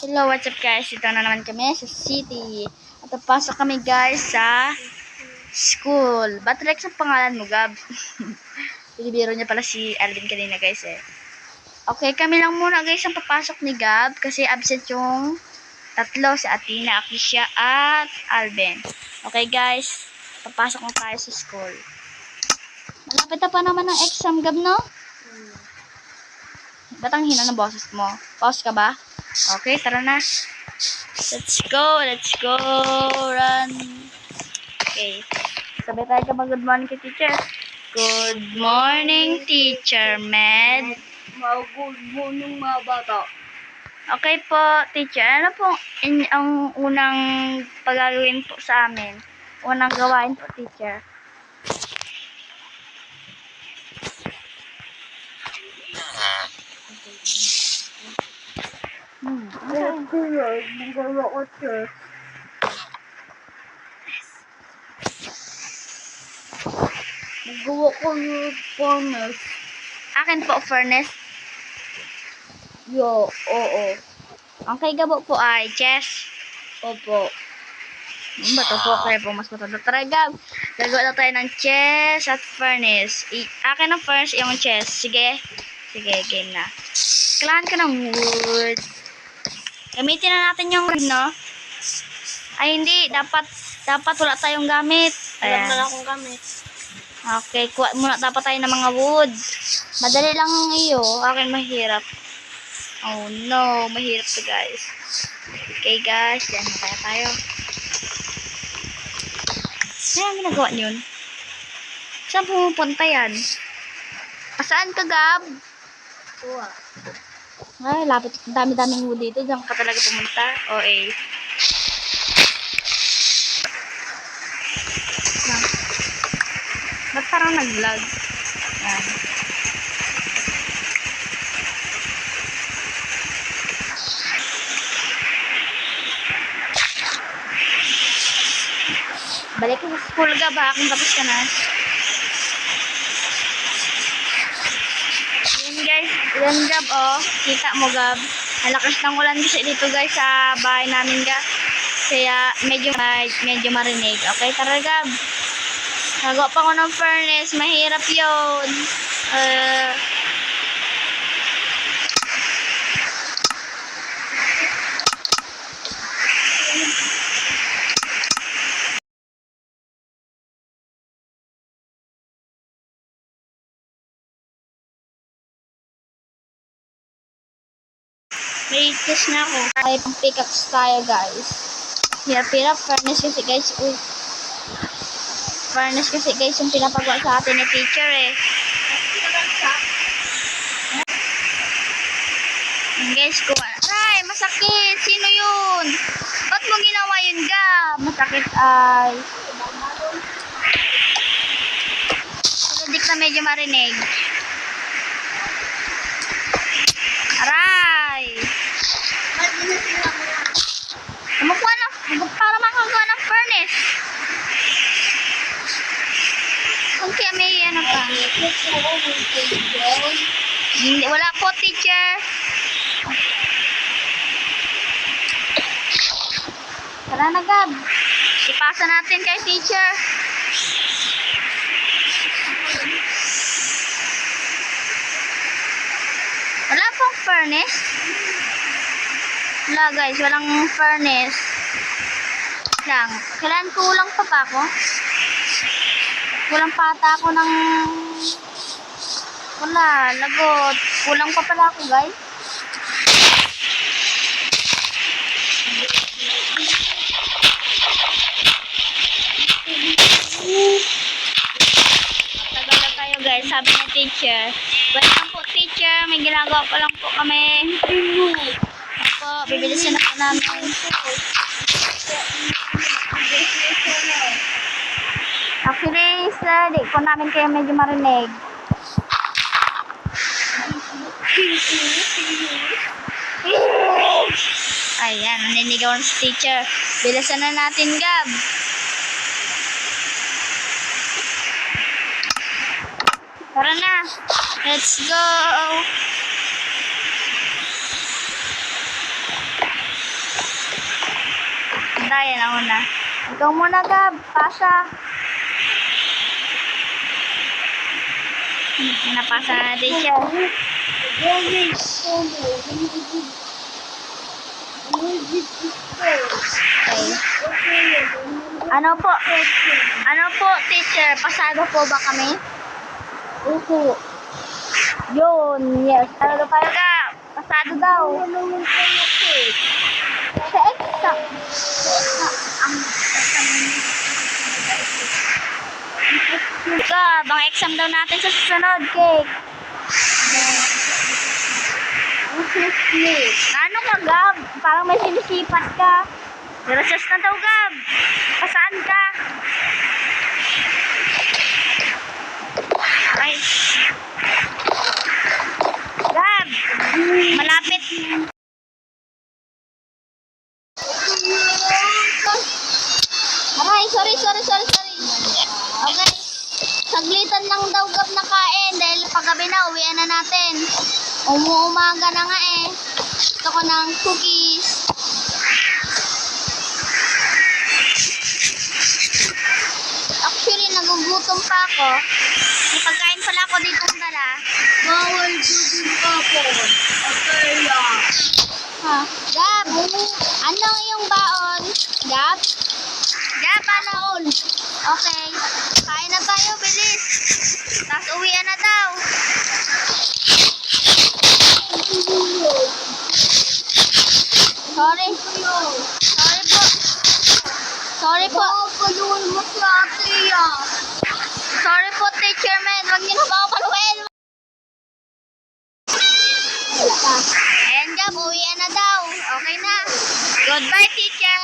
Hello, what's up guys? Ito na naman kami sa city. At papasok kami guys sa school. Ba't Rex ang pangalan mo, Gab? Binibiro niya pala si Alvin kanina guys eh. Okay, kami lang muna guys ang papasok ni Gab kasi absent yung tatlo, si Athena, Akisha at Alvin. Okay guys, papasok na tayo sa school. Malapit na pa naman ang exam, Gab, no? Ba't ang hina ng boses mo? Pause ka ba? Okay, tara na. Let's go, run. Okay, sabay tayo ka good morning kay teacher. Good morning, teacher Med. Good morning mga bata. Okay po, teacher. Ano po ang unang pagagawin po sa amin? Unang gawain po, teacher. Nagawa ko chess. Nagawa ko yung furnace. Akin po, furnace. Oo. Okay, gabo po ay chess. Opo. Bato po kayo po mas matanda. Tara, Gab. Gagawa na tayo ng chess at furnace. Akin ang furnace, yung chess. Sige. Sige, game na. Kailangan ko ng wood. Gamitin na natin yung wood, no? Ay, hindi. Dapat wala tayong gamit. Wala Ayan. naman akong gamit. Okay, kuha muna dapat tayo ng mga wood. Madali lang ang iyo. Akin mahirap. Oh no, mahirap to guys. Okay guys, yan na kaya tayo. Ano ang ginagawa niyon? Saan pumupunta yan? Saan ka, Gab? Kuha. Ay, lapit. Dami-daming wood dito. Diyan ka talaga pumunta. O, eh. Ba't parang nag-vlog? Yan. Balik ko sa school, Gab, ha? Kung tapos ka na. Yan, guys. Yan, Gab, oh. Kita mo, Gab. Malakas ng ulan kasi dito, guys, sa bahay namin, Gab. Kaya, medyo marinig. Okay, tara, Gab. Nagawa pa ko ng furnace. Mahirap yun. May test na ako. Ay, pang pickaxe tayo, guys. Hirap-hirap. Furnace kasi, guys. Uy. Furnace kasi, guys, yung pinapagawa sa atin ni teacher, eh. Yan, guys, kuha. Ay, masakit. Sino yun? Ba't mo ginawa yun, Gab? Masakit, ay. Hindi ka medyo marinig. Aray! Kumukuha na, para makagawa ng furnace. Okay, may ano pa. Hindi, wala po, teacher. Tara na, Gab. Ipasa natin kay teacher. Wala pong furnace. Wala, guys. Walang furnace. Lang. Kailan kulang pa ba ako? Kulang pa ata ako ng... Wala. Lagot. Kulang pa pala ako, guys. Tagal na tayo, guys. Sabi ng teacher. Welcome po, teacher. May ginagawa pa lang po kami. Opo, bibilisan na po namin. Actually, sir, di ko namin kayo medyo marinig. Ayan, naninigaw na si teacher. Bilisan na natin, Gab. Tara na. Let's go. yan ako na. Ikaw muna, Gab. Pasa. Napasa na teacher. Okay. Ano po? Ano po, teacher? Pasado po ba kami? Opo. Yun, yes. Pasado kayo, Gab. Pasado daw. Sa exam. Gab, ang exam daw natin sa susunod, cake. Ano ka, Gab? Parang may sinisipat ka. Gracias na daw, Gab. Pasaan ka? Ay. Gab, malapit. Aray, sorry. Okay. Saglitan lang daw, Gab, na kain dahil paggabi na, uwian na natin. Umuumaga na nga eh. Gusto ko ng cookies. Actually, nagugutom pa ako. May pagkain pala ako ditong dala. Bawal gudin ka po. Okay lang. Ha? Gab, ano yung baon? Gab? Gab, ano? Okay. Kain na tayo, bilis. Tapos uwian na daw. Sorry. Sorry po. Paluin mo si ate ah. Sorry po, teacher man. Huwag niyo na ba ako paluin? Ayan, Gab. Uwian na daw. Okay na. Goodbye, teacher.